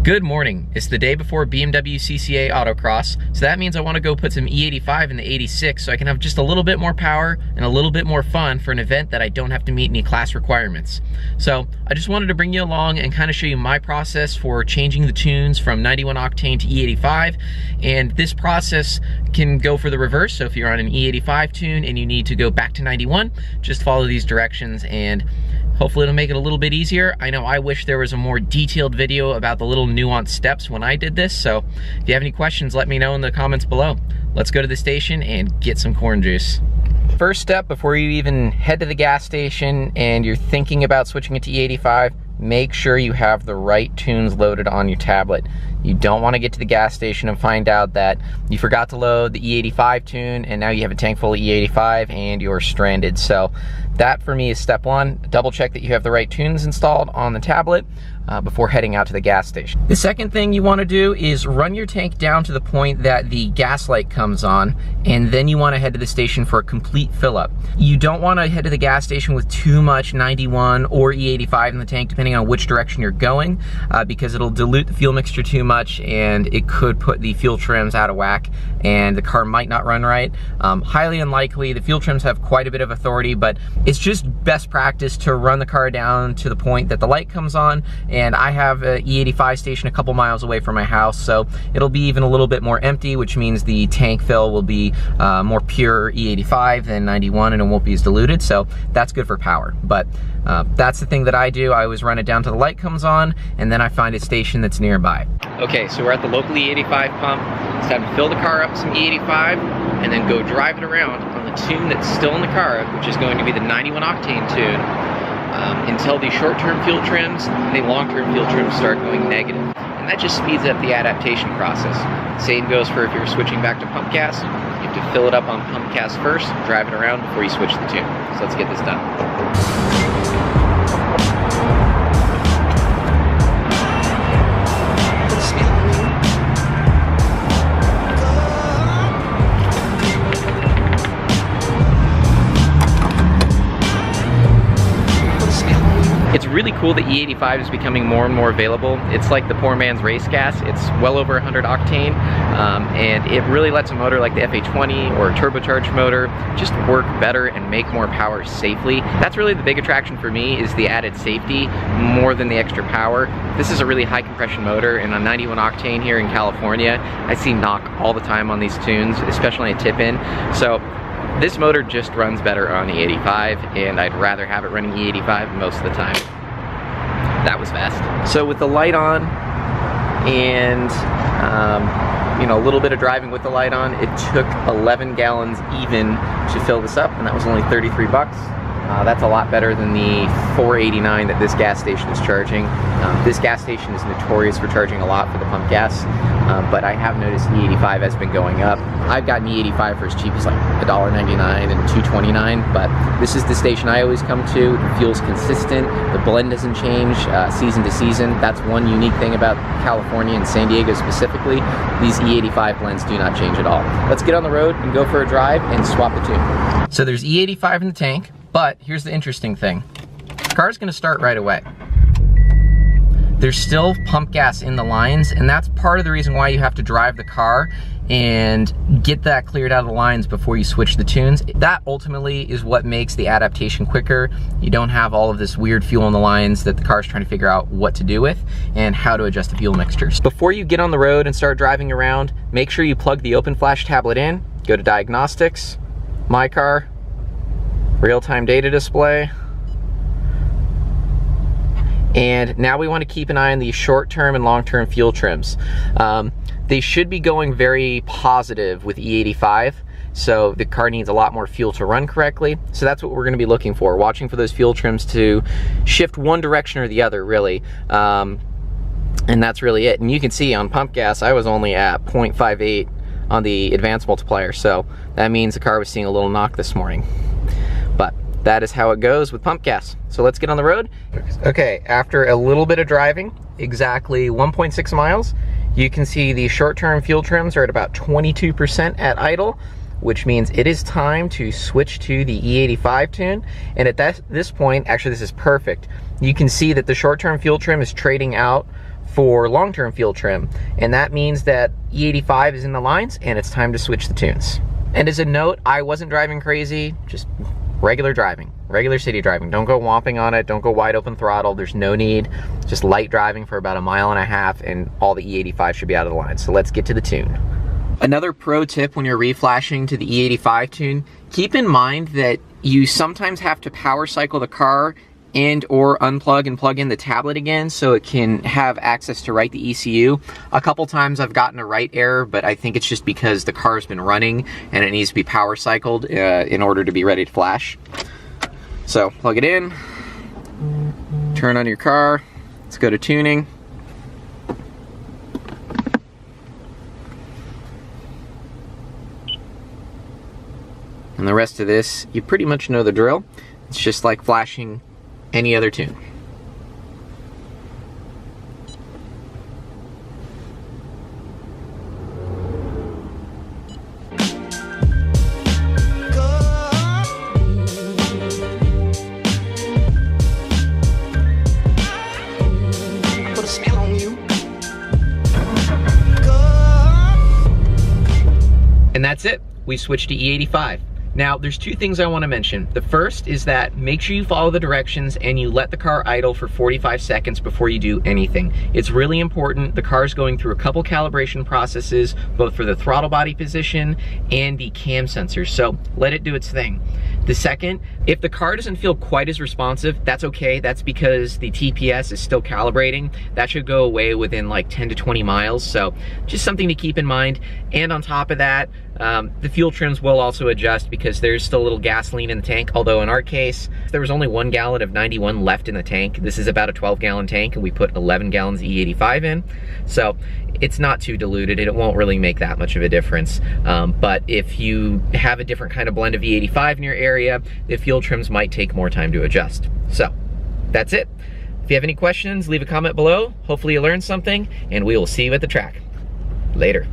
Good morning. It's the day before BMW CCA Autocross, so that means I want to go put some E85 in the 86 so I can have just a little bit more power and a little bit more fun for an event that I don't have to meet any class requirements. So I just wanted to bring you along and kind of show you my process for changing the tunes from 91 octane to E85, and this process can go for the reverse. So if you're on an E85 tune and you need to go back to 91, just follow these directions and hopefully it'll make it a little bit easier. I know I wish there was a more detailed video about the little nuanced steps when I did this, so if you have any questions, let me know in the comments below. Let's go to the station and get some corn juice. First step, before you even head to the gas station and you're thinking about switching it to E85, make sure you have the right tunes loaded on your tablet. You don't want to get to the gas station and find out that you forgot to load the E85 tune and now you have a tank full of E85 and you're stranded. So that for me is step one. Double check that you have the right tunes installed on the tablet before heading out to the gas station. The second thing you want to do is run your tank down to the point that the gas light comes on, and then you want to head to the station for a complete fill up. You don't want to head to the gas station with too much 91 or E85 in the tank, depending on which direction you're going, because it'll dilute the fuel mixture too much and it could put the fuel trims out of whack and the car might not run right. Highly unlikely. The fuel trims have quite a bit of authority, but it's just best practice to run the car down to the point that the light comes on. And I have an E85 station a couple miles away from my house, so it'll be even a little bit more empty, which means the tank fill will be more pure E85 than 91 and it won't be as diluted, so that's good for power. But that's the thing that I do. I always run it down till the light comes on, and then I find a station that's nearby. Okay, so we're at the local E85 pump. It's time to fill the car up with some E85 and then go drive it around on the tune that's still in the car, which is going to be the 91 octane tune, until the short-term fuel trims and the long-term fuel trims start going negative. And that just speeds up the adaptation process. Same goes for if you're switching back to pump gas. You have to fill it up on pump gas first, drive it around before you switch the tune. So let's get this done. It's really cool that E85 is becoming more and more available. It's like the poor man's race gas. It's well over 100 octane, and it really lets a motor like the FA20 or a turbocharged motor just work better and make more power safely. That's really the big attraction for me, is the added safety more than the extra power. This is a really high compression motor, and on 91 octane here in California, I see knock all the time on these tunes, especially a tip-in. So this motor just runs better on E85, and I'd rather have it running E85 most of the time. That was fast. So with the light on and you know, a little bit of driving with the light on, it took 11 gallons even to fill this up, and that was only 33 bucks. That's a lot better than the $4.89 that this gas station is charging. This gas station is notorious for charging a lot for the pump gas, but I have noticed E85 has been going up. I've gotten E85 for as cheap as like $1.99 and $2.29, but this is the station I always come to. The fuel's consistent, the blend doesn't change season to season. That's one unique thing about California and San Diego specifically. These E85 blends do not change at all. Let's get on the road and go for a drive and swap the tune. So there's E85 in the tank. But here's the interesting thing. The car's gonna start right away. There's still pump gas in the lines, and that's part of the reason why you have to drive the car and get that cleared out of the lines before you switch the tunes. That ultimately is what makes the adaptation quicker. You don't have all of this weird fuel in the lines that the car's trying to figure out what to do with and how to adjust the fuel mixtures. Before you get on the road and start driving around, make sure you plug the OpenFlash tablet in, go to Diagnostics, My Car, real-time data display, and now we want to keep an eye on the short-term and long-term fuel trims. They should be going very positive with E85, so the car needs a lot more fuel to run correctly. So that's what we're going to be looking for, watching for those fuel trims to shift one direction or the other, really. And that's really it. And you can see on pump gas, I was only at 0.58 on the advanced multiplier, so that means the car was seeing a little knock this morning. But that is how it goes with pump gas. So let's get on the road. Okay, after a little bit of driving, exactly 1.6 miles, you can see the short-term fuel trims are at about 22% at idle, which means it is time to switch to the E85 tune. And at this point, actually this is perfect. You can see that the short-term fuel trim is trading out for long-term fuel trim. And that means that E85 is in the lines and it's time to switch the tunes. And as a note, I wasn't driving crazy, just regular driving, regular city driving. Don't go whomping on it, don't go wide open throttle, there's no need. Just light driving for about 1.5 miles and all the E85 should be out of the line. So let's get to the tune. Another pro tip when you're reflashing to the E85 tune, keep in mind that you sometimes have to power cycle the car and or unplug and plug in the tablet again so it can have access to write the ECU. A couple times I've gotten a write error, but I think it's just because the car's been running and it needs to be power cycled in order to be ready to flash. So plug it in, turn on your car, let's go to tuning. And the rest of this, you pretty much know the drill. It's just like flashing any other tune. Put a smell on you. And that's it. We switched to E85. Now, there's two things I want to mention. The first is that make sure you follow the directions and you let the car idle for 45 seconds before you do anything. It's really important. The car's going through a couple calibration processes, both for the throttle body position and the cam sensors, so let it do its thing. The second, if the car doesn't feel quite as responsive, that's okay. That's because the TPS is still calibrating. That should go away within like 10 to 20 miles, so just something to keep in mind. And on top of that, the fuel trims will also adjust because there's still a little gasoline in the tank, although in our case, there was only 1 gallon of 91 left in the tank. This is about a 12-gallon tank, and we put 11 gallons E85 in, so it's not too diluted. It won't really make that much of a difference. But if you have a different kind of blend of E85 in your area, the fuel trims might take more time to adjust. So that's it. If you have any questions, leave a comment below. Hopefully you learned something, and we will see you at the track. Later.